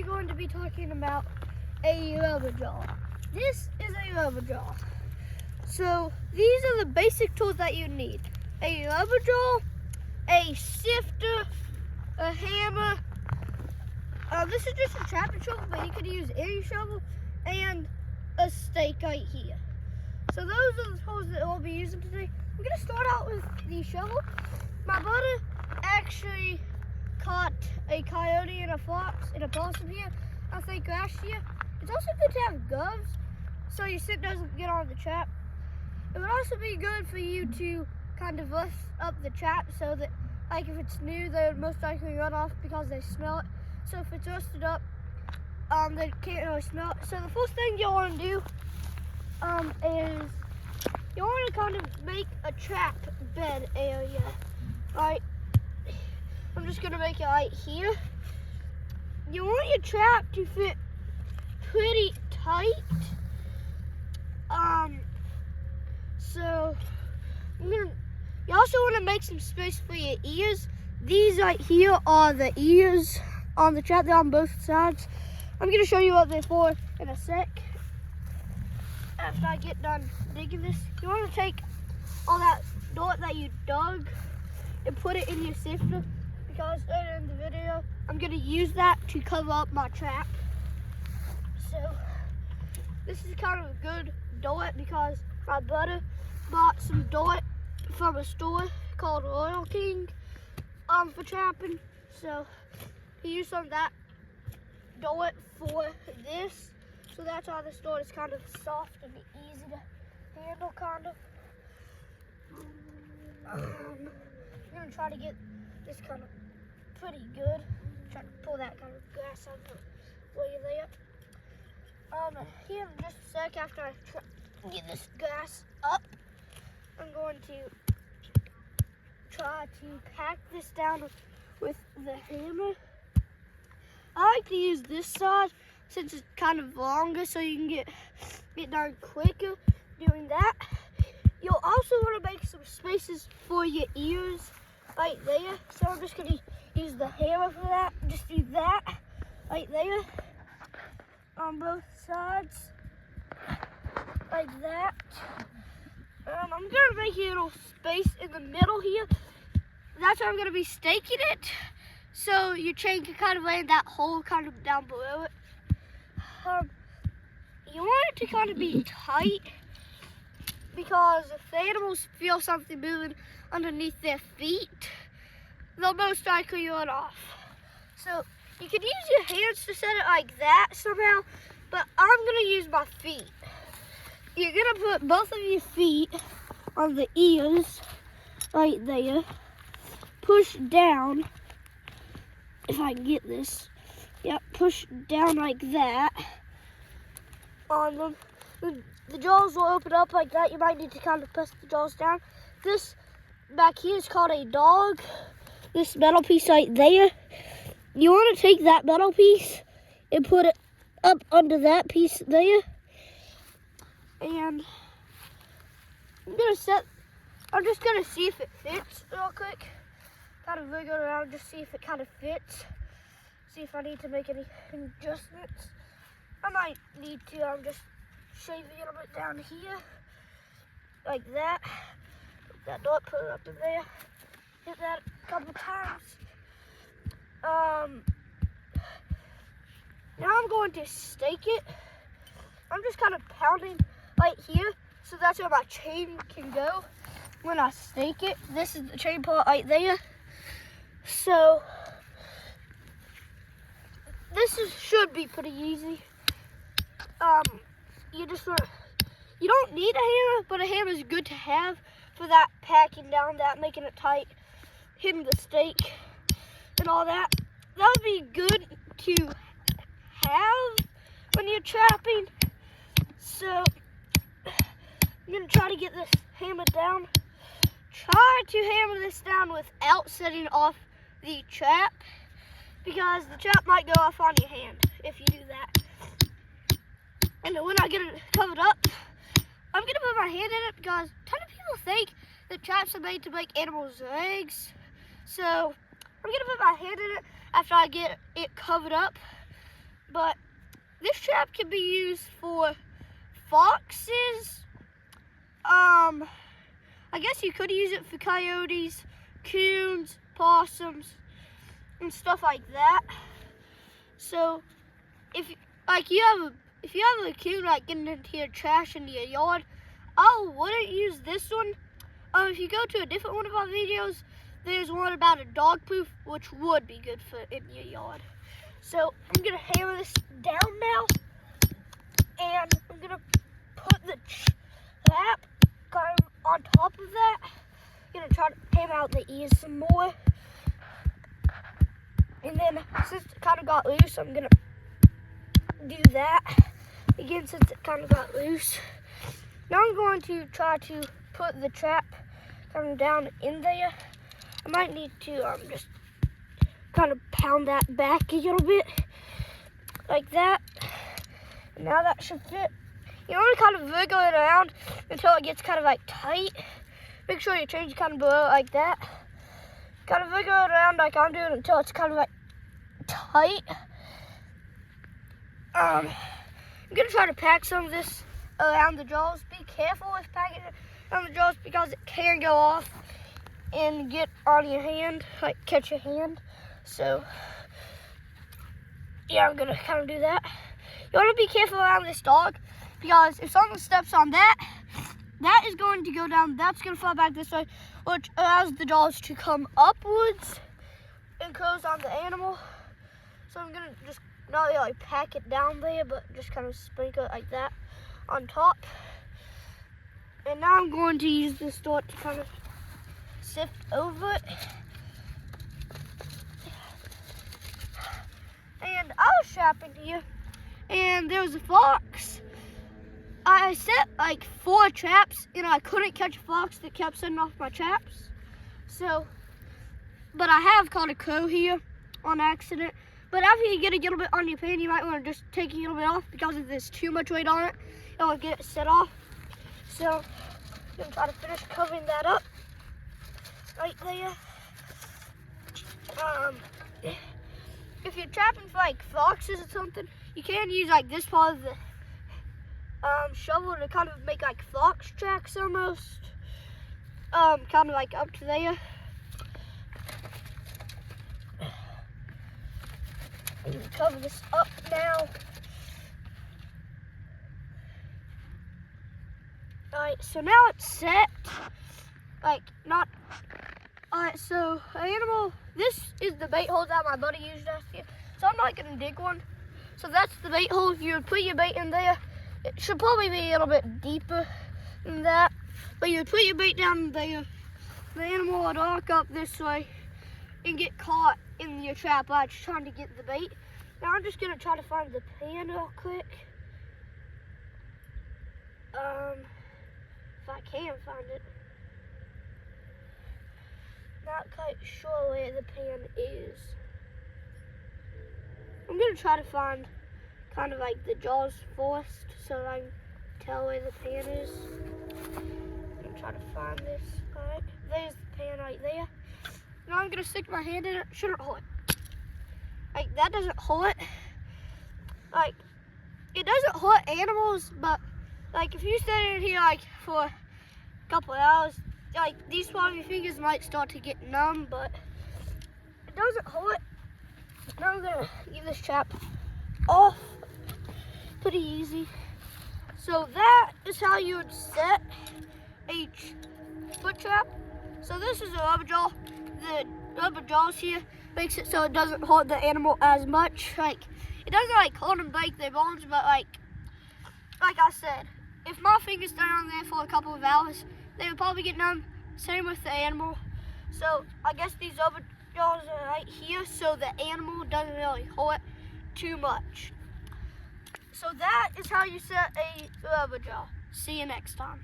going to be talking about a rubber jaw. This is a rubber jaw. So these are the basic tools that you need. A rubber jaw, a sifter, a hammer. This is just a trapping shovel, but you could use any shovel, and a stake right here. So those are the tools that we'll be using today. I'm gonna start out with the shovel. My brother actually caught a coyote and a fox and a possum here, I think last year. It's also good to have gloves so your scent doesn't get on the trap. It would also be good for you to kind of lift up the trap so that, like, if it's new, they would most likely run off because they smell it. So if it's rusted up, they can't really smell it. So the first thing you'll want to do is you want to kind of make a trap bed area. Right, I'm just gonna make it right here. You want your trap to fit pretty tight. So you also want to make some space for your ears. These right here are the ears on the trap. They're on both sides. I'm gonna show you what they're for in a sec. After I get done digging this, you want to take all that dirt that you dug and put it in your sifter, because later in the video I'm gonna use that to cover up my trap. So this is kind of good dirt because my brother bought some dirt from a store called Royal King for trapping. So he used some of that dirt for this. So that's why this dirt is kind of soft and easy to handle, kind of. I'm gonna try to get this kind of pretty good. Try to pull that kind of grass out of the way there. Here in just a sec, after I get this grass up, I'm going to try to pack this down with the hammer. I like to use this side since it's kind of longer, so you can get done quicker doing that. You'll also want to make some spaces for your ears right there. So I'm just going to use the hammer for that. Just do that right there on both sides, like that. I'm going to make a little space in the middle here. That's where I'm going to be staking it, so your chain can kind of land that hole kind of down below it. You want it to kind of be tight, because if the animals feel something moving underneath their feet, they'll most likely run off. So you could use your hands to set it like that somehow, but I'm gonna use my feet. You're gonna put both of your feet on the ears right there, push down, if I can get this. Yep, push down like that on them. The jaws will open up like that. You might need to kind of press the jaws down. This back here is called a dog. This metal piece right there. You want to take that metal piece and put it up under that piece there. And I'm just gonna see if it fits real quick. Kind of wiggle it around, just see if it kind of fits. See if I need to make any adjustments. I might need to. I'm just shaving a little bit down here, like that. Put that dot, put it up in there. Hit that a couple times. Now I'm going to stake it. I'm just kind of pounding right here, so that's where my chain can go when I stake it. This is the chain part right there. So should be pretty easy. You don't need a hammer, but a hammer is good to have for that packing down, that making it tight, hitting the stake and all that. That would be good to have when you're trapping. So I'm gonna try to get this hammered down. Try to hammer this down without setting off the trap, because the trap might go off on your hand if you do that. And when I get it covered up, I'm gonna put my hand in it, because a ton of people think that traps are made to break animals' legs. So I'm gonna put my hand in it after I get it covered up. But this trap can be used for foxes. I guess you could use it for coyotes, coons, possums, and stuff like that. So if you have a coon like getting into your trash in your yard, I wouldn't use this one. If you go to a different one of our videos, there's one about a dog poof, which would be good for in your yard. So I'm gonna hammer this down now, and I'm gonna put the trap kind of on top of that. I'm gonna try to hammer out the ears some more, and then since it kind of got loose, I'm gonna do that again since it kind of got loose. Now I'm going to try to put the trap kind of down in there. I might need to just kind of pound that back a little bit, like that. And now that should fit. You want to kind of wiggle it around until it gets kind of like tight. Make sure your chain's kind of below like that. Kind of wiggle it around like I'm doing until it's kind of like tight. I'm gonna try to pack some of this around the jaws. Be careful with packing it around the jaws because it can go off and get on your hand, like catch your hand. So yeah, I'm gonna kind of do that. You want to be careful around this dog because if someone steps on that, that is going to go down. That's gonna fall back this way, which allows the jaws to come upwards and close on the animal. So I'm gonna just not really pack it down there, but just kind of sprinkle it like that on top. And now I'm going to use this dart to kind of sift over it. And I was trapping here, and there was a fox. I set like 4 traps, and I couldn't catch a fox that kept setting off my traps. So, but I have caught a crow here on accident. But after you get a little bit on your pan, you might want to just take a little bit off because if there's too much weight on it, it'll get it set off. So I'm gonna try to finish covering that up right there. If you're trapping for like foxes or something, you can use like this part of the shovel to kind of make like fox tracks almost. Kind of like up to there. I'm gonna cover this up now. Alright, so now it's set. Alright, so animal, this is the bait hole that my buddy used last year. So I'm not gonna dig one. So that's the bait hole. If you would put your bait in there, it should probably be a little bit deeper than that. But you would put your bait down there. The animal would walk up this way and get caught in your trap while it's trying to get the bait. Now I'm just gonna try to find the pan real quick. If I can find it. Not quite sure where the pan is. I'm gonna try to find kind of like the jaws first so I can tell where the pan is. I'm gonna try to find this. Alright, there's the pan right there. Now I'm gonna stick my hand in it. Shouldn't hold it. Like that doesn't hurt. Like it doesn't hurt animals, but like if you stay in here like for a couple of hours, like these part of your fingers might start to get numb, but it doesn't hurt. Now I'm gonna give this trap off pretty easy. So that is how you would set a foot trap. So this is a rubber jaw. The rubber jaws here makes it so it doesn't hurt the animal as much. Like it doesn't like hold and break their bones, but like I said, if my fingers stay on there for a couple of hours, they would probably get numb. Same with the animal. So I guess these rubber jaws are right here so the animal doesn't really hurt too much. So that is how you set a rubber jaw. See you next time.